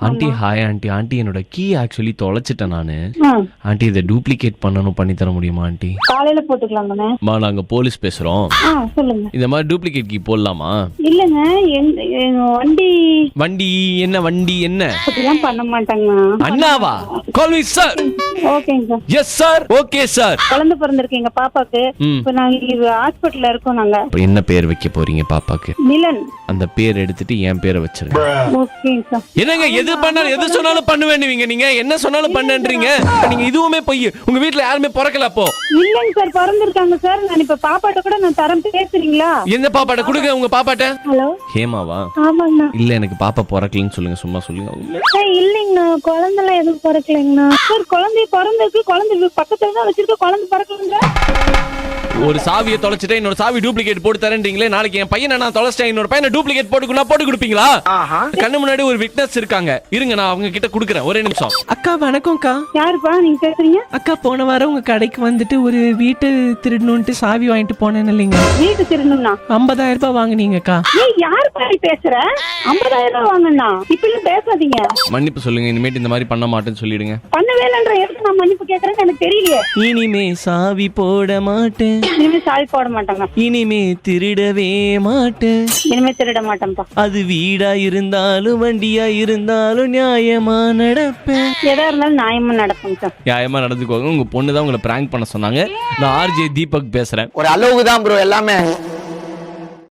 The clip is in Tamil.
Aunty hi aunty. ஆண்டி என்னோட கீ ஆக்சுவலி தொலைச்சிட்டேன் நானு. ஆண்டி இதை டூப்ளிகேட் பண்ணி தர முடியுமா ஆண்டி? காலையில போட்டுக்கலாமா? நாங்க போலீஸ் பேசுறோம். சொல்லுங்க. இந்த மாதிரி டூப்ளிகேட் கீ போடலாமா? இல்லங்க, வண்டி வண்டி என்ன வண்டி என்ன அப்படிலாம் பண்ண மாட்டாங்கண்ணா. அண்ணாவா? Call me sir. ஓகேங்க sir. Yes sir. Okay sir. குழந்தை பிறந்திருக்கு எங்க பாப்பாக்கு. இப்ப நாங்க ஹாஸ்பிட்டல்ல இருக்கோம். நாங்க என்ன பேர் வைக்க போறீங்க பாப்பாக்கு? நிலன். அந்த பேர் எடுத்துட்டு என் பேரை வச்சிருங்க. ஓகேங்க சார். என்னங்க எது பண்ணாலும் எது சொன்னாலும் பண்ணுவேன்னுவீங்க நீங்க. என்ன சொன்னாலும் பண்ணன்றீங்க. நீங்க இதுவுமே பொய். உங்க வீட்ல யாருமே பிறக்கல அப்போ? இல்லங்க சார், பிறந்திருக்காங்க சார். நான் இப்ப பாப்பாட்ட கூட நான் தரம் பேசுறீங்களா? எந்த பாப்பாட்ட கொடுங்க உங்க பாப்பாட்ட? ஹலோ ஹேமாவா? ஆமாங்கண்ணா. இல்ல எனக்கு பாப்பா பிறக்கலன்னு சொல்லுங்க. சும்மா சொல்லுங்க. இல்லைங்கண்ணா, குழந்தைலாம் எதுவும் பிறக்கலைங்கண்ணா. சார் குழந்தை பிறந்திருக்கு. குழந்தை பக்கத்துல தான் வச்சிருக்க. குழந்தை பிறக்கலங்க. ஒரு சாவியை தொலைச்சிட்டேன், இன்னொரு சாவி டூப்ளிகேட் போட்டு தரேன்றீங்களே. நாளைக்கு என் பையனை நான் தொலைச்சிட்டேன், இன்னொரு பையனை டூப்ளிகேட் போட்டு கொடுப்பீங்களா? கண்ணு முன்னாடி ஒரு விட்னஸ் இருக்காங்க. இருங்க, நான் அவங்க கிட்ட கொடுக்குறேன். ஒரே நிமிஷம். அக்கா வணக்கம்க்கா. யாருப்பா நீங்க பேசுறீங்க? அக்கா போன வாரம் உங்க கடைக்கு வந்துட்டு ஒரு வீட்டு திருடணும்ட்டு சாவி வாங்கிட்டு போனேன்னு இல்லைங்க. வீட்டு திருடணும்னா 50,000 ரூபாய் வாங்கினீங்கக்கா. யாரு பாரு பேசுற? 50,000 ரூபாய் வாங்கண்ணா. இப்படி பேசாதீங்க. மன்னிப்பு சொல்லுங்க. இனிமேட்டு இந்த மாதிரி பண்ண மாட்டேன்னு சொல்லிடுங்க. பண்ணவே இல்லன்ற எதுக்கு நான் மன்னிப்பு கேக்குறேன்னு எனக்கு தெரியலையே. இனிமே சாவி போட மாட்டேன். இனிமே சாவி போட மாட்டாங்க. இனிமே திருடவே மாட்டேன். இனிமே திருட மாட்டேன்ப்பா. அது வீடா இருந்தாலும் வண்டியா இருந்தாலும் நியாயமா நடப்பேன். எதா இருந்தாலும் நியாயமா நடப்பேங்க சார். நியாயமா நடந்துக்கோங்க. உங்க பொண்ணு தான் உங்களை பிராங்க் பண்ண சொன்னாங்க. நான் ஆர்ஜே தீபக் பேசுறேன். ஒரு அளவுக்கு தான் ப்ரோ எல்லாமே.